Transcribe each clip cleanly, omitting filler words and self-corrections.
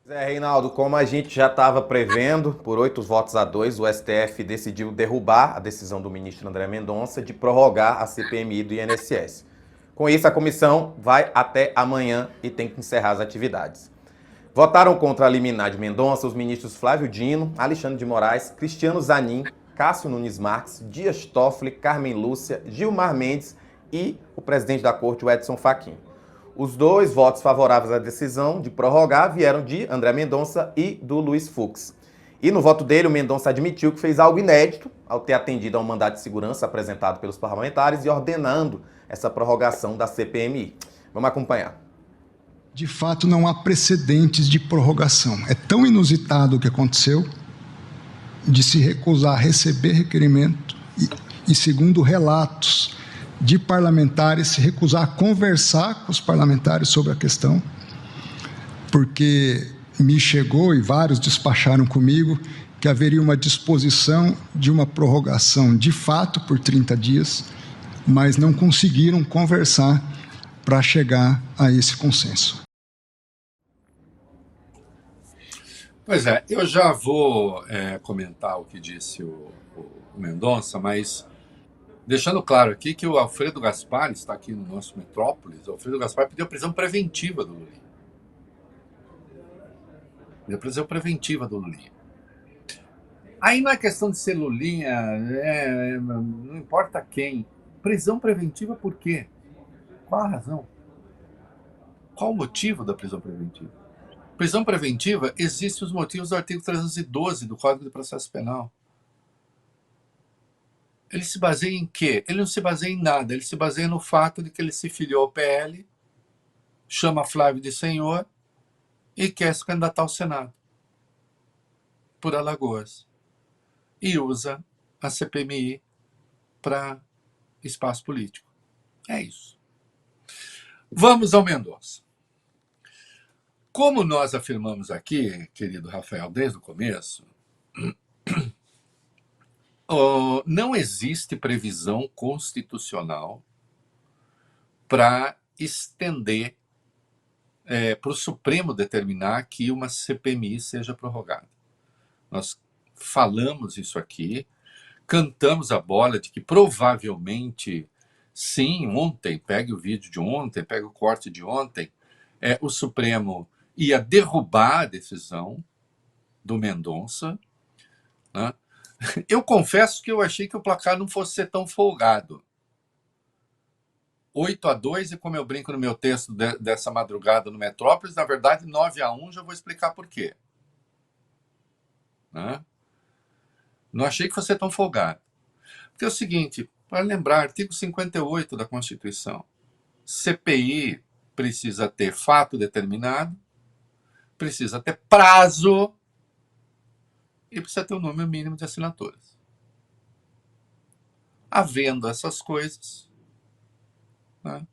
Reinaldo, como a gente já estava prevendo, por 8 votos a 2, o STF decidiu derrubar a decisão do ministro André Mendonça de prorrogar a CPMI do INSS. Com isso, a comissão vai até amanhã e tem que encerrar as atividades. Votaram contra a liminar de Mendonça os ministros Flávio Dino, Alexandre de Moraes, Cristiano Zanin, Cássio Nunes Marques, Dias Toffoli, Carmen Lúcia, Gilmar Mendes e o presidente da corte, o Edson Fachin. Os dois votos favoráveis à decisão de prorrogar vieram de André Mendonça e do Luiz Fux. E no voto dele, o Mendonça admitiu que fez algo inédito ao ter atendido a um mandado de segurança apresentado pelos parlamentares e ordenando essa prorrogação da CPMI. Vamos acompanhar. De fato, não há precedentes de prorrogação. É tão inusitado o que aconteceu de se recusar a receber requerimento e segundo relatos de parlamentares, se recusar a conversar com os parlamentares sobre a questão, porque me chegou, e vários despacharam comigo, que haveria uma disposição de uma prorrogação de fato por 30 dias, mas não conseguiram conversar para chegar a esse consenso. Pois é, eu já vou comentar o que disse o Mendonça, mas deixando claro aqui que o Alfredo Gaspar está aqui no nosso Metrópolis. O Alfredo Gaspar pediu a prisão preventiva do Lulinha. Pediu a prisão preventiva do Lulinha. Aí não é questão de ser Lulinha, não importa quem. Prisão preventiva por quê? Qual a razão? Qual o motivo da prisão preventiva? Prisão preventiva, existem os motivos do artigo 312 do Código de Processo Penal. Ele se baseia em quê? Ele não se baseia em nada, ele se baseia no fato de que ele se filiou ao PL, chama Flávio de senhor e quer se candidatar ao Senado por Alagoas. E usa a CPMI para espaço político. É isso. Vamos ao Mendonça. Como nós afirmamos aqui, querido Rafael, desde o começo, não existe previsão constitucional para estender, para o Supremo determinar que uma CPMI seja prorrogada. Nós falamos isso aqui, cantamos a bola de que provavelmente, sim, ontem, pegue o vídeo de ontem, pegue o corte de ontem, o Supremo ia derrubar a decisão do Mendonça, né? Eu confesso que eu achei que o placar não fosse ser tão folgado. 8-2, e como eu brinco no meu texto dessa madrugada no Metrópolis, na verdade 9-1, já vou explicar por quê. Né? Não achei que fosse ser tão folgado. Porque é o seguinte, para lembrar, artigo 58 da Constituição, CPI precisa ter fato determinado, precisa ter prazo e precisa ter um número mínimo de assinaturas. Havendo essas coisas, né,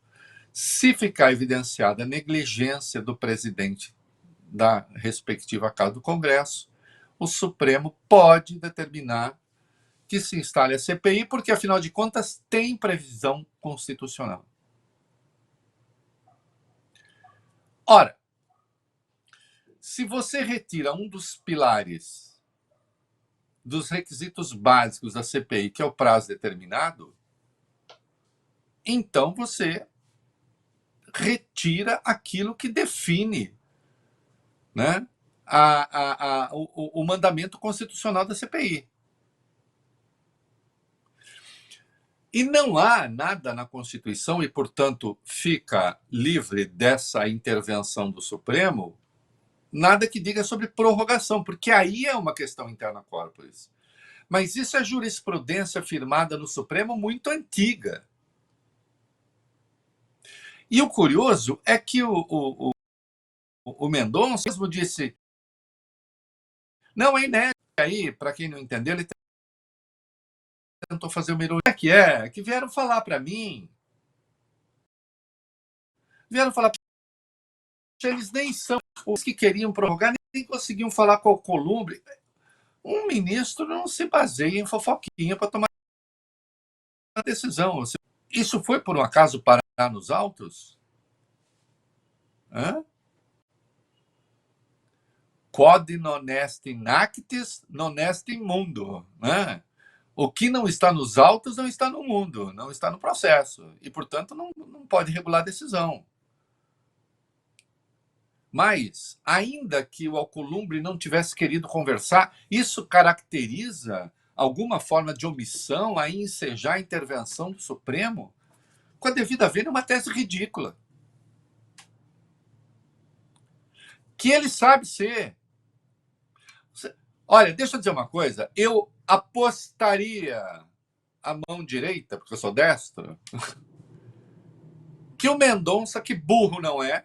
se ficar evidenciada a negligência do presidente da respectiva casa do Congresso, o Supremo pode determinar que se instale a CPI, porque, afinal de contas, tem previsão constitucional. Ora, se você retira um dos pilares dos requisitos básicos da CPI, que é o prazo determinado, então você retira aquilo que define, né, o mandamento constitucional da CPI. E não há nada na Constituição, e, portanto, fica livre dessa intervenção do Supremo, nada que diga sobre prorrogação, porque aí é uma questão interna corporis. Mas isso é jurisprudência firmada no Supremo muito antiga. E o curioso é que o Mendonça mesmo disse, não é inédito. Aí, para quem não entendeu, ele tentou fazer uma ironia, que vieram falar para mim, eles nem são os que queriam prorrogar, nem conseguiam falar com o Alcolumbre. Um ministro não se baseia em fofoquinha para tomar a decisão. Isso foi, por um acaso, parar nos autos? Hã? quod non est in actis, non est in mundo, né? O que não está nos autos não está no mundo, não está no processo, e, portanto, não pode regular a decisão. Mas, ainda que o Alcolumbre não tivesse querido conversar, isso caracteriza alguma forma de omissão a ensejar a intervenção do Supremo? Com a devida vênia, é uma tese ridícula. Que ele sabe ser. Olha, deixa eu dizer uma coisa. Eu apostaria a mão direita, porque eu sou destro, que o Mendonça, que burro não é,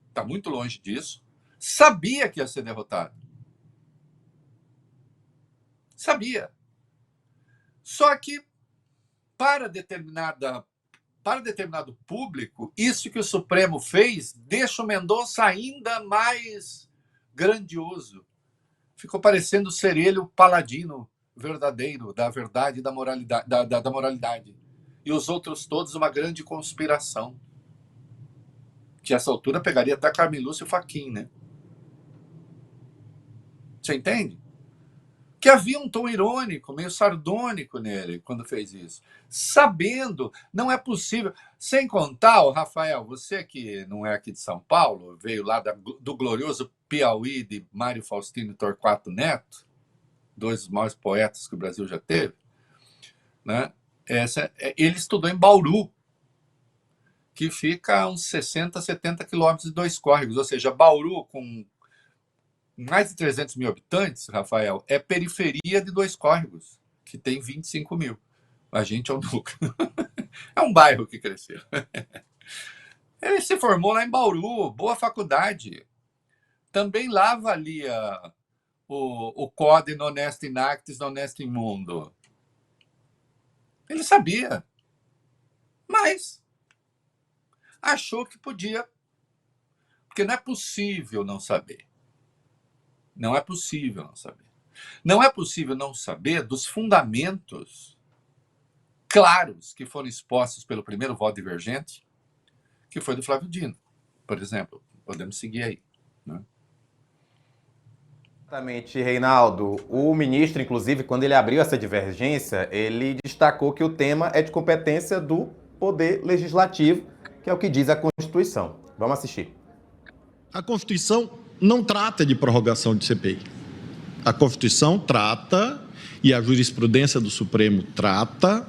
está muito longe disso, sabia que ia ser derrotado. Sabia. Só que, para determinado público, isso que o Supremo fez deixa o Mendonça ainda mais grandioso. Ficou parecendo ser ele o paladino verdadeiro da verdade e da moralidade. E os outros todos uma grande conspiração. Que a essa altura pegaria até Carmen Lúcia e Fachin, né? Você entende? Que havia um tom irônico, meio sardônico nele quando fez isso. Sabendo, não é possível. Sem contar, Rafael, você que não é aqui de São Paulo, veio lá do glorioso Piauí de Mário Faustino e Torquato Neto, dois dos maiores poetas que o Brasil já teve, né? Ele estudou em Bauru, que fica a uns 60, 70 quilômetros de Dois Córregos, ou seja, Bauru, com mais de 300 mil habitantes, Rafael, é periferia de Dois Córregos, que tem 25 mil. A gente é o núcleo. É um bairro que cresceu. Ele se formou lá em Bauru, boa faculdade. Também lá avalia o Code non est in actis, non est in mundo. Ele sabia, mas achou que podia, porque não é possível não saber. Não é possível não saber. Não é possível não saber dos fundamentos claros que foram expostos pelo primeiro voto divergente, que foi do Flávio Dino, por exemplo. Podemos seguir aí, né? Exatamente, Reinaldo. O ministro, inclusive, quando ele abriu essa divergência, ele destacou que o tema é de competência do Poder Legislativo, que é o que diz a Constituição. Vamos assistir. A Constituição não trata de prorrogação de CPI. A Constituição trata, e a jurisprudência do Supremo trata,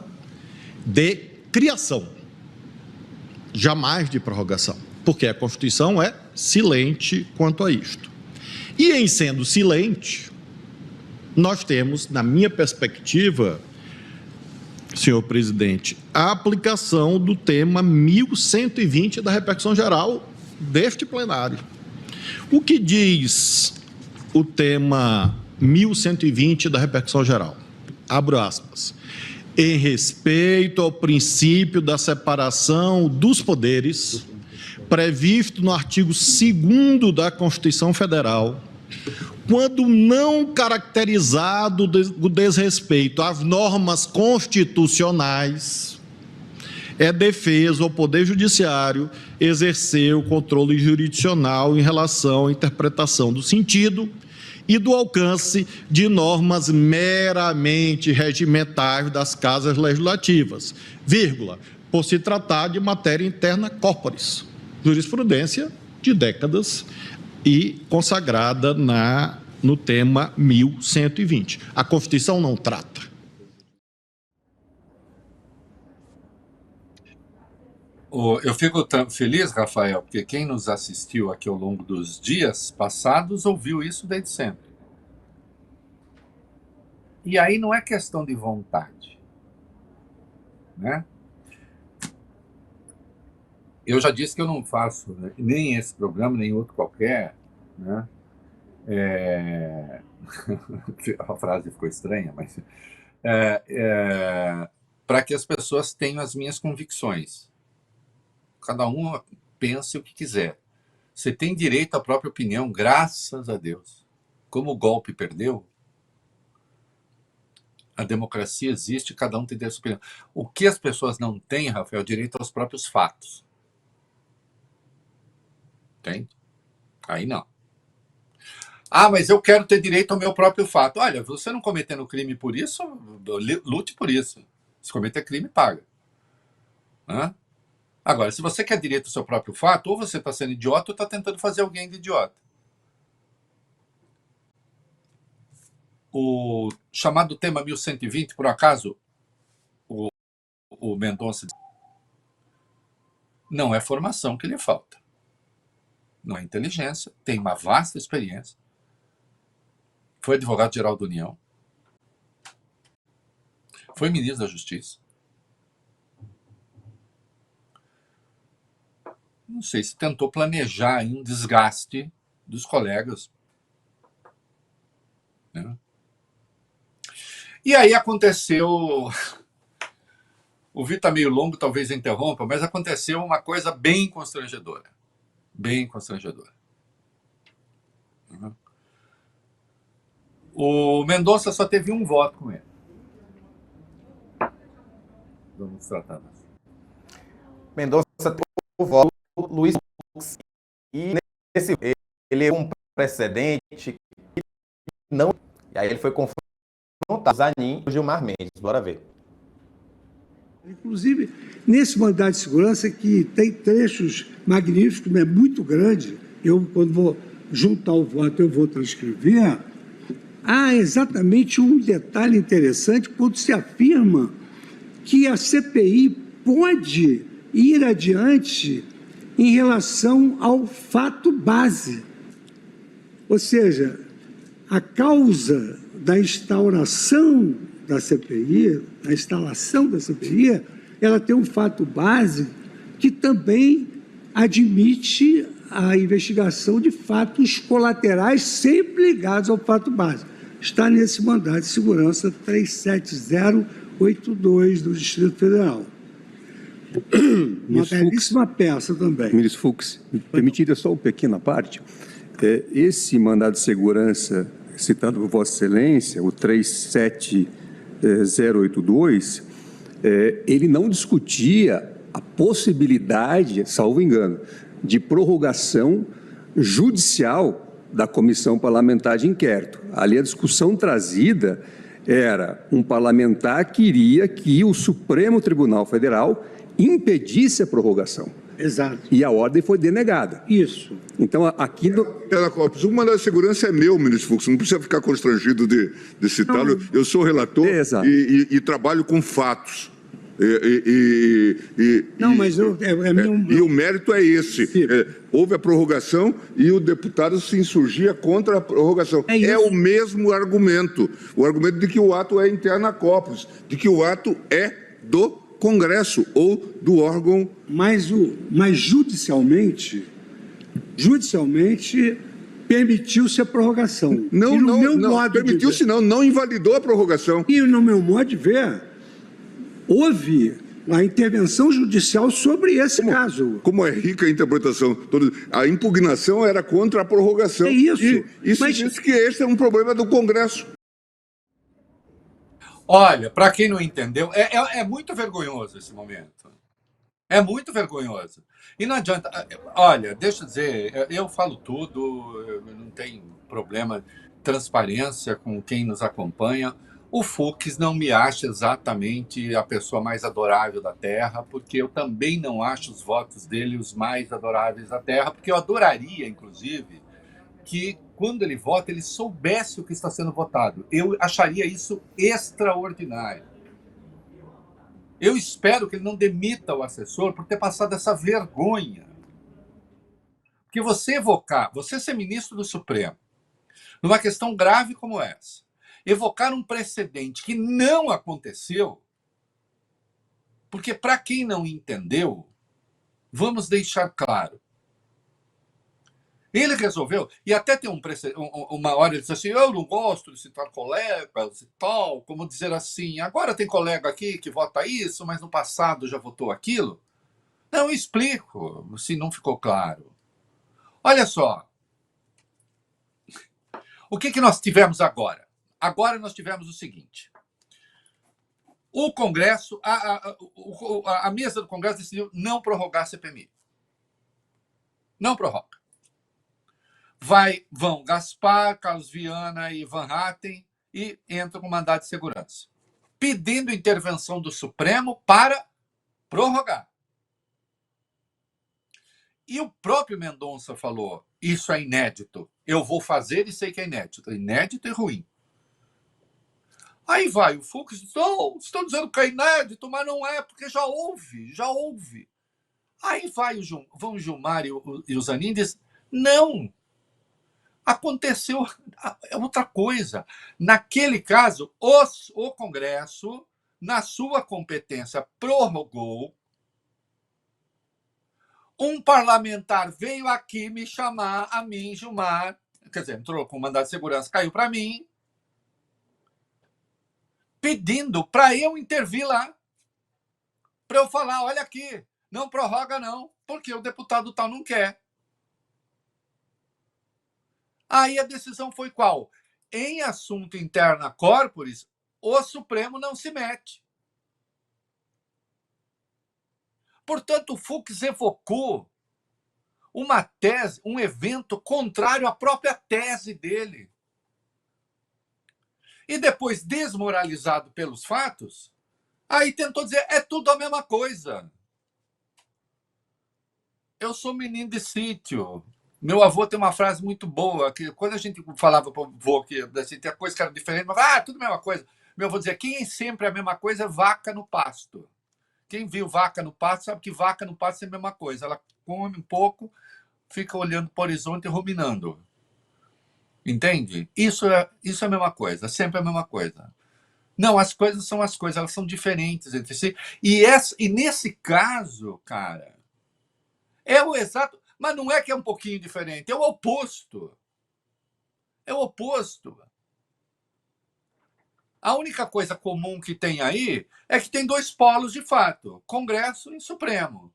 de criação, jamais de prorrogação, porque a Constituição é silente quanto a isto. E em sendo silente, nós temos, na minha perspectiva, senhor presidente, a aplicação do tema 1120 da repercussão geral deste plenário. O que diz o tema 1120 da repercussão geral? Abro aspas. Em respeito ao princípio da separação dos poderes, previsto no artigo 2º da Constituição Federal, quando não caracterizado o desrespeito às normas constitucionais, é defeso ao Poder Judiciário exercer o controle jurisdicional em relação à interpretação do sentido e do alcance de normas meramente regimentais das casas legislativas, vírgula, por se tratar de matéria interna corporis. Jurisprudência de décadas e consagrada no tema 1120. A Constituição não trata. Eu fico feliz, Rafael, porque quem nos assistiu aqui ao longo dos dias passados ouviu isso desde sempre. E aí não é questão de vontade, né? Eu já disse que eu não faço, né, nem esse programa, nem outro qualquer, né? A frase ficou estranha, mas para que as pessoas tenham as minhas convicções. Cada um pense o que quiser. Você tem direito à própria opinião, graças a Deus. Como o golpe perdeu, a democracia existe, cada um tem direito à sua opinião. O que as pessoas não têm, Rafael, é o direito aos próprios fatos. Entende? Aí não. Ah, mas eu quero ter direito ao meu próprio fato. Olha, você não cometendo crime por isso, lute por isso. Se cometer crime, paga. Hã? Agora, se você quer direito ao seu próprio fato, ou você está sendo idiota ou está tentando fazer alguém de idiota. O chamado tema 1120, por acaso, o Mendonça diz, não é formação que lhe falta. Não é inteligência, tem uma vasta experiência. Foi advogado-geral da União. Foi ministro da Justiça. Não sei se tentou planejar um desgaste dos colegas. Né? E aí aconteceu... O vídeo está meio longo, talvez eu interrompa, mas aconteceu uma coisa bem constrangedora. Bem constrangedora. O Mendonça só teve um voto com ele. Vamos tratar disso. Mendonça teve o voto do Luiz Fux. E nesse ele é um precedente que não. E aí ele foi confrontar o Zanin e o Gilmar Mendes. Bora ver. Inclusive, nesse mandado de segurança, que tem trechos magníficos, é muito grande, eu, quando vou juntar o voto, eu vou transcrever, há exatamente um detalhe interessante quando se afirma que a CPI pode ir adiante em relação ao fato base. Ou seja, a causa da instauração da CPI, a instalação da CPI, ela tem um fato base que também admite a investigação de fatos colaterais sempre ligados ao fato base. Está nesse mandado de segurança 37082 do Distrito Federal. Uma belíssima peça também. Ministro Fux, permitida só uma pequena parte, esse mandado de segurança, citado por Vossa Excelência, o 37082, ele não discutia a possibilidade, salvo engano, de prorrogação judicial da Comissão Parlamentar de Inquérito. Ali a discussão trazida era um parlamentar que queria que o Supremo Tribunal Federal impedisse a prorrogação. Exato. E a ordem foi denegada. Isso. Então, aqui... O mandado de segurança é meu, ministro Fux, não precisa ficar constrangido de citá-lo. Eu sou relator e trabalho com fatos. Mas e o mérito é esse. Houve a prorrogação e o deputado se insurgia contra a prorrogação. É o mesmo argumento. O argumento de que o ato é interna corpus, de que o ato é do Congresso ou do órgão. Mas judicialmente permitiu-se a prorrogação. Não permitiu-se não invalidou a prorrogação. E no meu modo de ver, houve a intervenção judicial sobre esse caso. Como é rica a interpretação. A impugnação era contra a prorrogação. É isso. Isso diz que esse é um problema do Congresso. Olha, para quem não entendeu, é muito vergonhoso esse momento. É muito vergonhoso. E não adianta... Olha, deixa eu dizer, eu falo tudo, não tem problema, transparência com quem nos acompanha. O Fux não me acha exatamente a pessoa mais adorável da Terra, porque eu também não acho os votos dele os mais adoráveis da Terra, porque eu adoraria, inclusive, que quando ele vota, ele soubesse o que está sendo votado. Eu acharia isso extraordinário. Eu espero que ele não demita o assessor por ter passado essa vergonha. Porque você ser ministro do Supremo, numa questão grave como essa, evocar um precedente que não aconteceu, porque, para quem não entendeu, vamos deixar claro, ele resolveu, e até tem uma hora ele disse assim, eu não gosto de citar colegas e tal, como dizer assim, agora tem colega aqui que vota isso, mas no passado já votou aquilo. Não, eu explico, se não ficou claro. Olha só, o que nós tivemos agora? Agora nós tivemos o seguinte, o Congresso, a mesa do Congresso decidiu não prorrogar a CPMI. Não prorroga. vão Gaspar, Carlos Viana e Van Hatten e entram com mandado de segurança, pedindo intervenção do Supremo para prorrogar. E o próprio Mendonça falou, isso é inédito, eu vou fazer e sei que é inédito. Inédito e ruim. Aí vai o Fux, estão dizendo que é inédito, mas não é, porque já houve. Aí vão o Gilmar e o Zanin diz, não, aconteceu outra coisa. Naquele caso, o Congresso, na sua competência, prorrogou. Um parlamentar veio aqui me chamar, a mim, Gilmar, quer dizer, entrou com mandado de segurança, caiu para mim, pedindo para eu intervir lá, para eu falar, olha aqui, não prorroga não, porque o deputado tal não quer. Aí a decisão foi qual? Em assunto interna corporis, o Supremo não se mete. Portanto, o Fux evocou uma tese, um evento contrário à própria tese dele. E depois, desmoralizado pelos fatos, aí tentou dizer, é tudo a mesma coisa. Eu sou menino de sítio. Meu avô tem uma frase muito boa, que quando a gente falava para o avô que assim, tem coisa que era diferente, mas tudo a mesma coisa. Meu avô dizia, quem sempre é a mesma coisa é vaca no pasto. Quem viu vaca no pasto sabe que vaca no pasto é a mesma coisa. Ela come um pouco, fica olhando para o horizonte e ruminando. Entende? Isso é a mesma coisa, sempre a mesma coisa. Não, as coisas são as coisas, elas são diferentes entre si. E nesse caso, cara, é o exato... Mas não é que é um pouquinho diferente, é o oposto. É o oposto. A única coisa comum que tem aí é que tem dois polos de fato, Congresso e Supremo.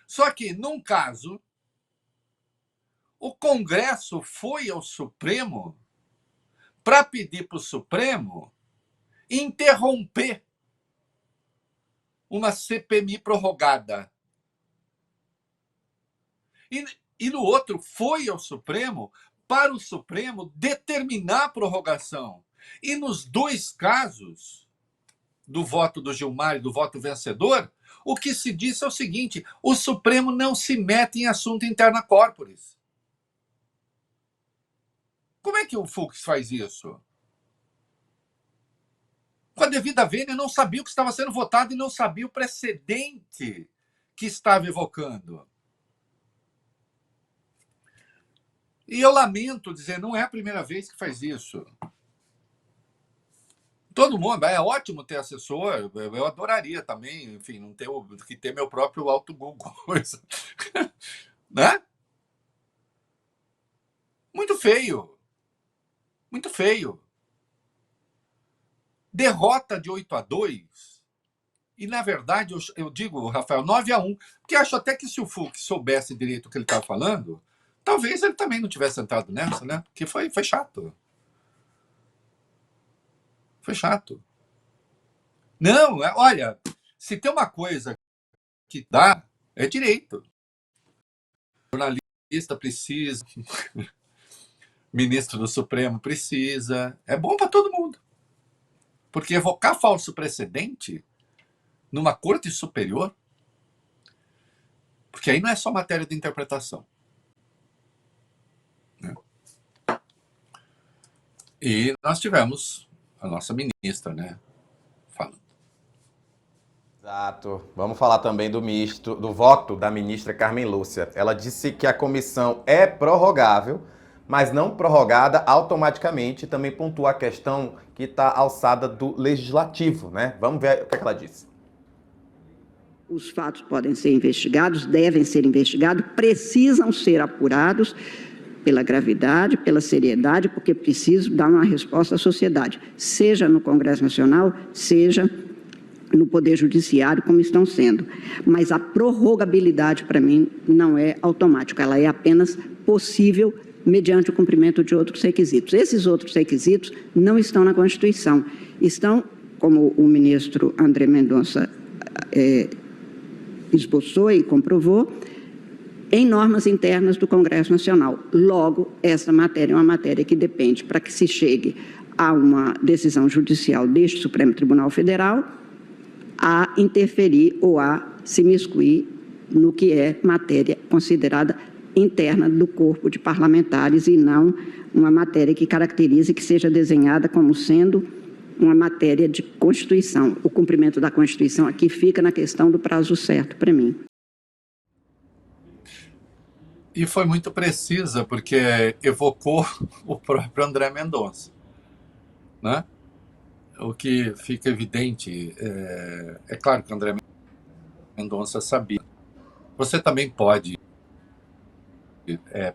Só que, num caso, o Congresso foi ao Supremo para pedir para o Supremo interromper uma CPMI prorrogada. E no outro, foi ao Supremo para o Supremo determinar a prorrogação. E nos dois casos, do voto do Gilmar e do voto vencedor, o que se disse é o seguinte, o Supremo não se mete em assunto interna corporis. Como é que o Fux faz isso? Com a devida vênia, não sabia o que estava sendo votado e não sabia o precedente que estava evocando. E eu lamento dizer, não é a primeira vez que faz isso. Todo mundo, é ótimo ter assessor, eu adoraria também, enfim, não ter que ter meu próprio auto Google. Né? Muito feio. Muito feio. Derrota de 8-2. E, na verdade, eu digo, Rafael, 9-1, porque acho até que se o Fux soubesse direito o que ele estava falando, talvez ele também não tivesse entrado nessa, né? Porque foi chato. Foi chato. Não, olha, se tem uma coisa que dá, é direito. O jornalista precisa, ministro do Supremo precisa, é bom para todo mundo. Porque evocar falso precedente numa corte superior, porque aí não é só matéria de interpretação. Né? E nós tivemos a nossa ministra, né, falando. Exato. Vamos falar também do voto da ministra Carmen Lúcia. Ela disse que a comissão é prorrogável, mas não prorrogada automaticamente. Também pontua a questão que está alçada do legislativo, né? Vamos ver o que ela disse. Os fatos podem ser investigados, devem ser investigados, precisam ser apurados pela gravidade, pela seriedade, porque preciso dar uma resposta à sociedade, seja no Congresso Nacional, seja no Poder Judiciário, como estão sendo. Mas a prorrogabilidade, para mim, não é automática, ela é apenas possível mediante o cumprimento de outros requisitos. Esses outros requisitos não estão na Constituição, estão, como o ministro André Mendonça esboçou e comprovou, em normas internas do Congresso Nacional. Logo, essa matéria é uma matéria que depende, para que se chegue a uma decisão judicial deste Supremo Tribunal Federal, a interferir ou a se miscuir no que é matéria considerada interna do corpo de parlamentares e não uma matéria que caracterize, que seja desenhada como sendo uma matéria de Constituição. O cumprimento da Constituição aqui fica na questão do prazo certo para mim. E foi muito precisa, porque evocou o próprio André Mendonça, né? O que fica evidente, é claro que o André Mendonça sabia. Você também pode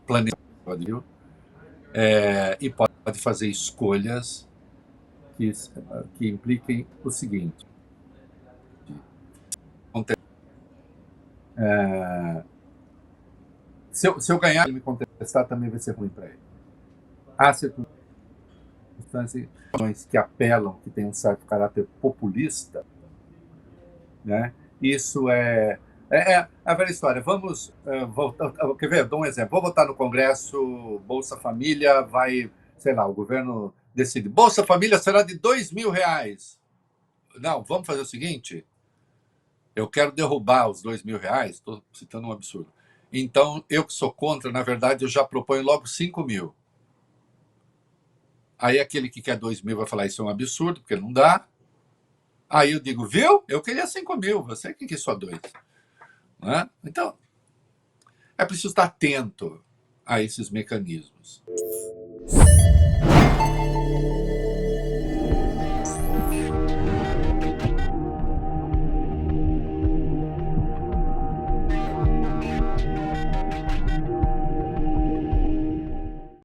planejar e pode fazer escolhas que impliquem o seguinte. Se eu ganhar e me contestar, também vai ser ruim para ele. Há circunstâncias que apelam, que tem um certo caráter populista, né? Isso é a velha história. Vamos voltar. Quer ver? Dou um exemplo. Vou votar no Congresso, Bolsa Família vai, sei lá, o governo decide, Bolsa Família será de R$2.000. Não, vamos fazer o seguinte, eu quero derrubar os R$2.000, estou citando um absurdo. Então, eu que sou contra, na verdade, eu já proponho logo 5.000. Aí aquele que quer 2.000 vai falar, isso é um absurdo, porque não dá. Aí eu digo, viu? Eu queria 5.000, você que quis só 2. Né? Então, é preciso estar atento a esses mecanismos.